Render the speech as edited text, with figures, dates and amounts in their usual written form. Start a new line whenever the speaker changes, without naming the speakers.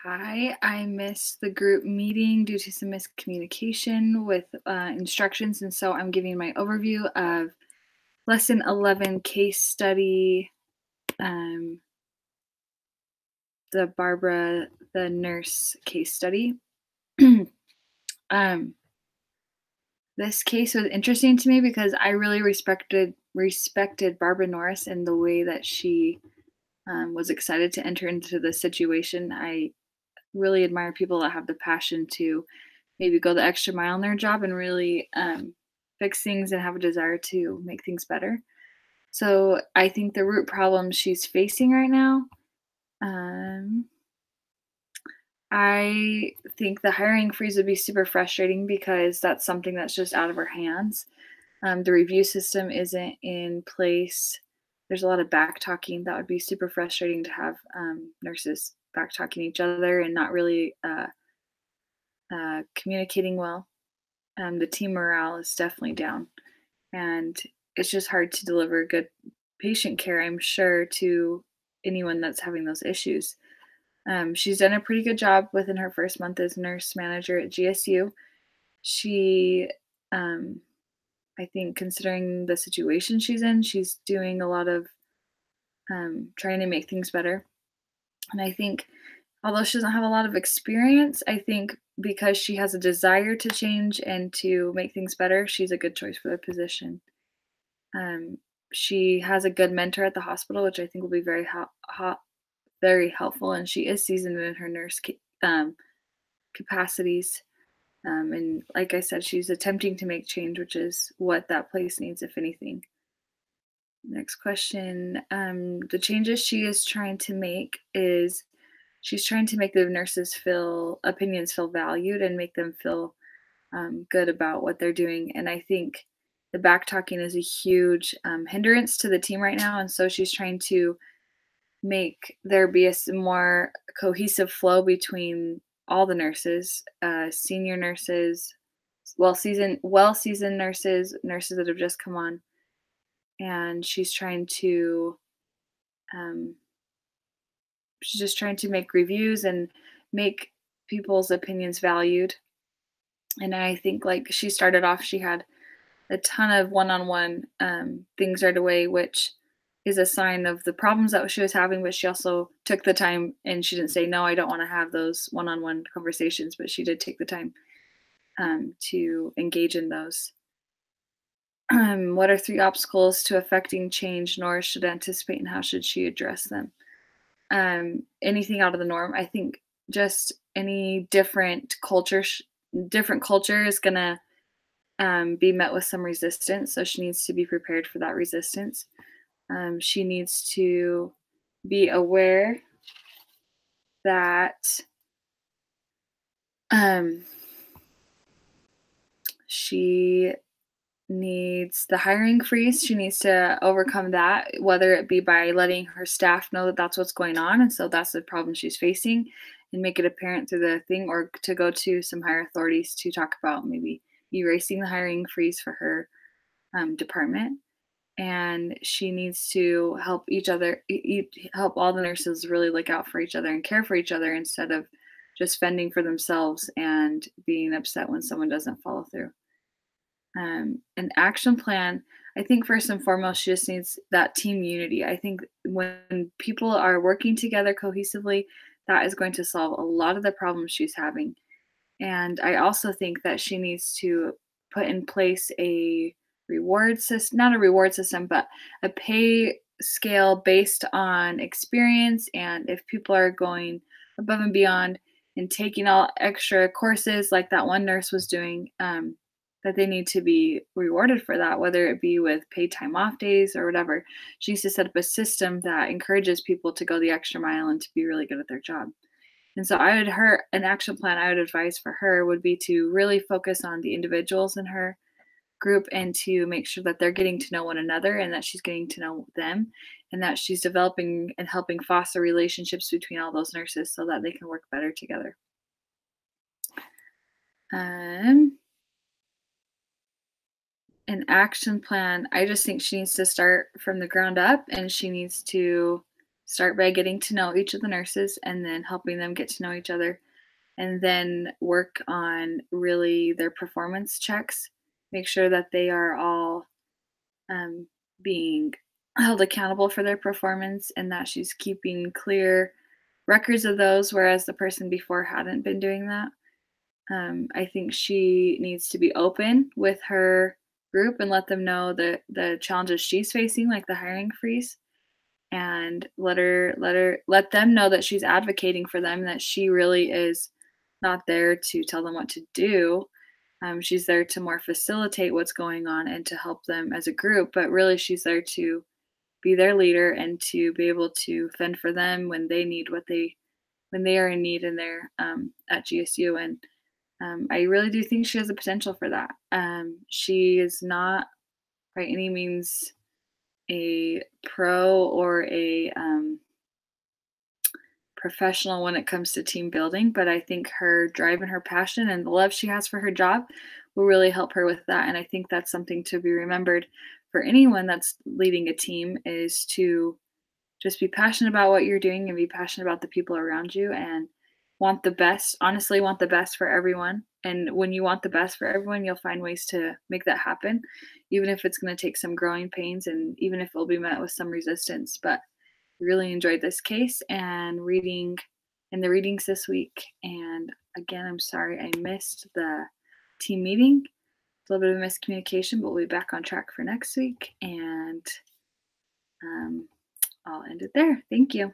Hi, I missed the group meeting due to some miscommunication with instructions, and so I'm giving my overview of Lesson 11 case study, um, the Barbara the nurse case study. um, this case was interesting to me because I really respected Barbara Norris and the way that she was excited to enter into the situation. I really admire people that have the passion to maybe go the extra mile in their job and really fix things and have a desire to make things better. So I think the root problem she's facing right now, um, I think the hiring freeze would be super frustrating because that's something that's just out of her hands. The review system isn't in place. There's a lot of back talking that would be super frustrating to have nurses back talking each other and not really communicating well. The team morale is definitely down, and it's just hard to deliver good patient care, I'm sure, to anyone that's having those issues. She's done a pretty good job within her first month as nurse manager at GSU. She, um, I think, considering the situation she's in, she's doing a lot of trying to make things better. And I think, although she doesn't have a lot of experience, I think because she has a desire to change and to make things better, she's a good choice for the position. Um, she has a good mentor at the hospital, which I think will be very helpful, and she is seasoned in her capacities. And like I said, she's attempting to make change, which is what that place needs, if anything. Next question. The changes she is trying to make is she's trying to make the nurses feel opinions feel valued and make them feel good about what they're doing. And I think the back talking is a huge hindrance to the team right now. And so she's trying to make there be more cohesive flow between all the nurses, senior nurses, well seasoned nurses, nurses that have just come on, and um, she's just trying to make reviews and make people's opinions valued. And I think like she started off, she had a ton of one-on-one things right away, which is a sign of the problems that she was having. But she also took the time, and she didn't say no, I don't want to have those one-on-one conversations, but she did take the time to engage in those. What are three obstacles to affecting change Nora should anticipate, and how should she address them? Anything out of the norm. I think just any different culture is gonna be met with some resistance. So she needs to be prepared for that resistance. She needs to be aware that um, she needs the hiring freeze. She needs to overcome that, whether it be by letting her staff know that that's what's going on. And so that's the problem she's facing and make it apparent through the thing, or to go to some higher authorities to talk about maybe erasing the hiring freeze for her department. And she needs to help each other help all the nurses really look out for each other and care for each other instead of just fending for themselves and being upset when someone doesn't follow through. An action plan, I think first and foremost she just needs that team unity. I think when people are working together cohesively, that is going to solve a lot of the problems she's having. And I also think that she needs to put in place a reward system, not a reward system, but a pay scale based on experience. And if people are going above and beyond and taking all extra courses like that one nurse was doing, that they need to be rewarded for that, whether it be with paid time off days or whatever. She needs to set up a system that encourages people to go the extra mile and to be really good at their job. And so an action plan I would advise for her would be to really focus on the individuals in her group and to make sure that they're getting to know one another and that she's getting to know them and that she's developing and helping foster relationships between all those nurses so that they can work better together. Um, an action plan, I just think she needs to start from the ground up and she needs to start by getting to know each of the nurses and then helping them get to know each other, and then work on really their performance checks. Make sure that they are all um, being held accountable for their performance and that she's keeping clear records of those, whereas the person before hadn't been doing that. I think she needs to be open with her group and let them know the challenges she's facing, like the hiring freeze, and let them know that she's advocating for them, that she really is not there to tell them what to do. She's there to more facilitate what's going on and to help them as a group, but really she's there to be their leader and to be able to fend for them when they need when they are in need and they're at GSU. And I really do think she has the potential for that. She is not by any means a pro or a professional when it comes to team building, but I think her drive and her passion and the love she has for her job will really help her with that. And I think that's something to be remembered for anyone that's leading a team, is to just be passionate about what you're doing and be passionate about the people around you and want the best, honestly, want the best for everyone. And when you want the best for everyone, you'll find ways to make that happen, even if it's going to take some growing pains and even if it'll be met with some resistance. But really enjoyed this case and reading in the readings this week. And again, I'm sorry I missed the team meeting. It's a little bit of miscommunication, but we'll be back on track for next week. And I'll end it there. Thank you.